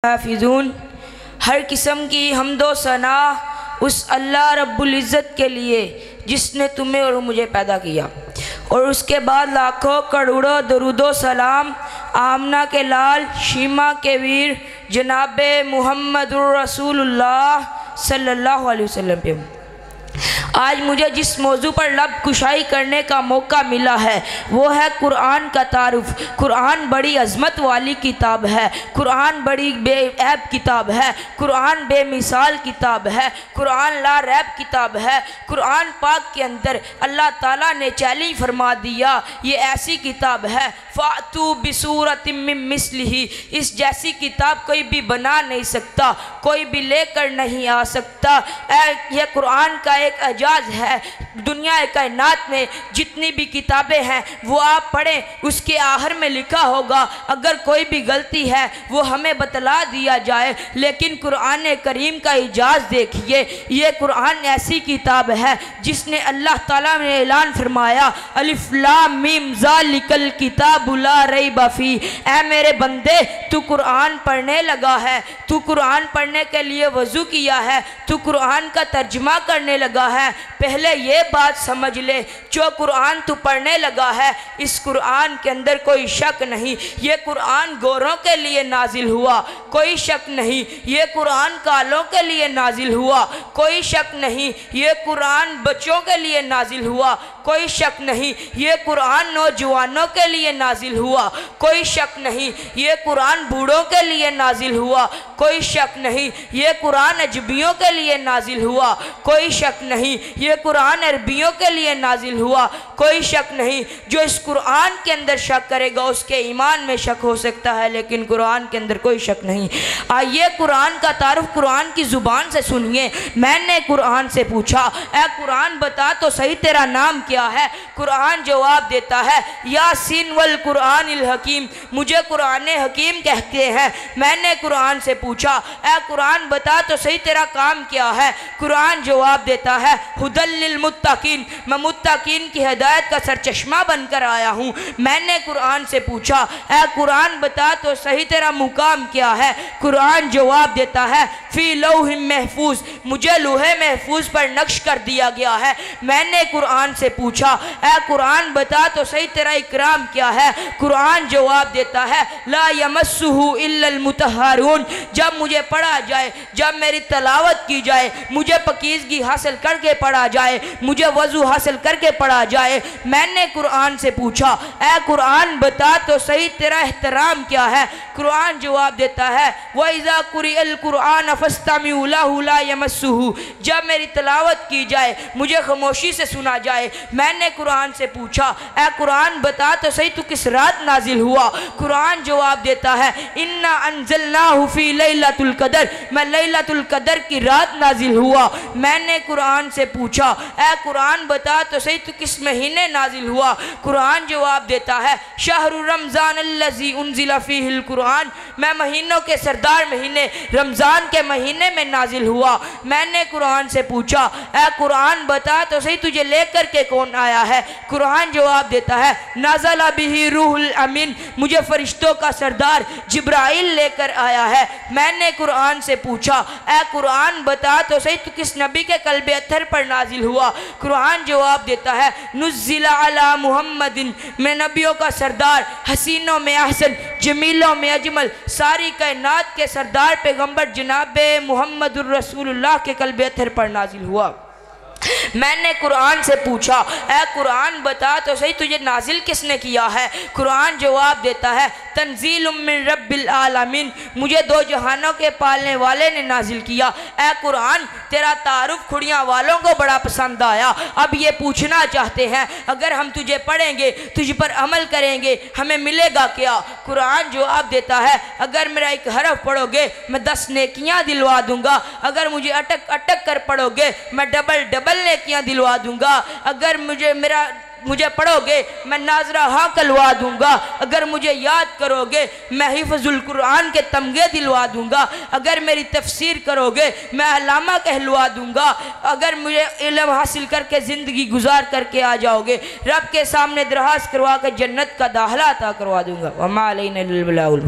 हाफिज़ून। हर किस्म की हम्दो सना उस अल्लाह रब्बुल इज़्ज़त के लिए जिसने तुम्हें और मुझे पैदा किया, और उसके बाद लाखों करोड़ों दरूदो सलाम आमना के लाल शीमा के वीर जनाब मुहम्मदुर रसूलुल्लाह सल्लल्लाहु अलैहि वसल्लम पे। आज मुझे जिस मौजू पर लब कुशाई करने का मौका मिला है वो है कुरान का तारुफ। कुरान बड़ी अज़मत वाली किताब है, कुरान बड़ी बेऐब किताब है, कुरान बेमिसाल किताब है, कुरान ला रैब किताब है। कुरान पाक के अंदर अल्लाह ताला ने चैलेंज फरमा दिया, ये ऐसी किताब है फ़ातू बिसूरतिम मिन मिस्लिही, इस जैसी किताब कोई भी बना नहीं सकता, कोई भी लेकर नहीं आ सकता। यह कुरान का एक एजाज़ है। दुनिया कायनात में जितनी भी किताबें हैं वो आप पढ़ें, उसके आखिर में लिखा होगा अगर कोई भी गलती है वो हमें बतला दिया जाए। लेकिन कुरान करीम का एजाज़ देखिए, ये कुरान ऐसी किताब है जिसने अल्लाह ताला ने ऐलान फरमाया अलिफ लाम मीम ज़ालिकल किताबु ला रैब फी। ऐ मेरे बंदे, तू कुरान पढ़ने लगा है, तू कुरान पढ़ने के लिए वज़ू किया है, तू कुरान का तर्जुमा करने लगा है, पहले ये बात समझ ले, जो कुरान तू पढ़ने लगा है इस कुरान के अंदर कोई शक नहीं, ये कुरान गोरों के लिए नाजिल हुआ, कोई शक नहीं। ये कुरान कालों के लिए नाजिल हुआ, कोई शक नहीं। ये कुरान बच्चों के लिए नाजिल हुआ, कोई शक नहीं। ये कुरान नौजवानों के लिए नाजिल हुआ, कोई शक नहीं। ये कुरान बूढ़ों के लिए नाजिल हुआ, कोई शक नहीं। ये कुरान अजबियों के लिए नाजिल हुआ, कोई शक नहीं। ये कुरान अरबियों के लिए नाजिल हुआ, कोई शक नहीं। जो इस कुरान के अंदर शक करेगा उसके ईमान में शक हो सकता है, लेकिन कुरान के अंदर कोई शक नहीं। आइए कुरान का तारुफ कुरान की ज़ुबान से सुनिए। मैंने कुरान से पूछा, ऐ कुरान बता तो सही तेरा नाम क्या है? कुरान जवाब देता है यासीन वल कुरानिल हकीम, मुझे कुरान हकीम कहते हैं। मैंने कुरान से पूछा, ऐ कुरान बता तो सही तेरा काम क्या है? कुरान जवाब देता है हुदल लिल मुत्तकीन, मैं मुत्तकीन की हिदायत का सरचश्मा बनकर आया हूँ। मैंने कुरान से पूछा, ऐ कुरान बता तो सही तेरा मुकाम क्या है? कुरान जवाब देता है फी लौह महफूज, मुझे लोहे महफूज पर नक्श कर दिया गया है। मैंने कुरान से पूछा, ऐ कुरान बता तो सही तेरा इकराम क्या है? कुरान जवाब देता है ला यमस्सुहु इल्लल मुतहहारून, जब मुझे पढ़ा जाए, जब मेरी तलावत की जाए, मुझे पकीज़गी हासिल करके पढ़ा जाए, मुझे वज़ू हासिल करके पढ़ा जाए। मैंने कुरान से पूछा, ऐ कुरान बता तो सही तेरा एहतराम क्या है? कुरान जवाब देता है वइज़ा कुरिअल कुरान फस्तमिउ लहु ला यमस्सुहु, जब मेरी तलावत की जाए, मुझे खामोशी से सुना जाए। मैंने कुरान से पूछा, ऐ कुरान बता तो सही तू किस रात नाजिल हुआ? कुरान जवाब देता है इन्ना अंज़लनाहु फी लैलतुल क़दर, मैं लैलतुल क़दर की रात नाजिल हुआ। मैंने कुरान से पूछा, ऐ कुरान बता तो सही तू किस महीने नाजिल हुआ? कुरान जवाब देता है शहरु रमज़ान अल्लज़ी उन्ज़िला फ़ीहिल कुरान, मैं महीनों के सरदार महीने रमज़ान के महीने में नाजिल हुआ। मैंने कुरान से पूछा, ऐ कुरान बता तो सही तुझे लेकर के कौन आया है? कुरान जवाब देता है नज़ला बिही रूहुल अमीन, मुझे फरिश्तों का सरदार जिब्राइल लेकर आया है। मैंने कुरान से पूछा, ऐ कुरान बता तो सही तू किस नबी के कल्बे अत्थर पर नाजिल हुआ? कुरान जवाब देता है नुज़्ज़िला अला मुहम्मदिन, मैं नबियों का सरदार, हसीनों में अहसन, जमीलों में अजमल, सारी कायनात के सरदार पैगंबर जनाब मुहम्मदुर रसूलुल्लाह के कल्बे अत्थर पर नाजिल हुआ। मैंने कुरान से पूछा, ऐ कुरान बता तो सही तुझे नाजिल किसने किया है? कुरान जवाब देता है तंजीलुम मिन रब्बिल आलमीन, मुझे दो जहानों के पालने वाले ने नाजिल किया। ऐ कुरान तेरा तारुफ खुड़ियाँ वालों को बड़ा पसंद आया। अब ये पूछना चाहते हैं अगर हम तुझे पढ़ेंगे, तुझ पर अमल करेंगे, हमें मिलेगा क्या? कुरान जवाब देता है अगर मेरा एक हरफ पढ़ोगे मैं 10 नेकियाँ दिलवा दूँगा, अगर मुझे अटक अटक कर पढ़ोगे मैं डबल डबल नेकियां दिलवा दूंगा, अगर मुझे पढ़ोगे मैं नाजरा हाँ कलवा दूंगा, अगर मुझे याद करोगे मैं हिफ्जुल कुरान के तमगे दिलवा दूंगा, अगर मेरी तफसीर करोगे मैं अल्लामा कहलवा दूंगा, अगर मुझे इल्म हासिल करके ज़िंदगी गुजार करके आ जाओगे रब के सामने दरखास्त करवा कर जन्नत का दाखिला अता करवा दूंगा। वमा अलैना इल्लल बलागुल।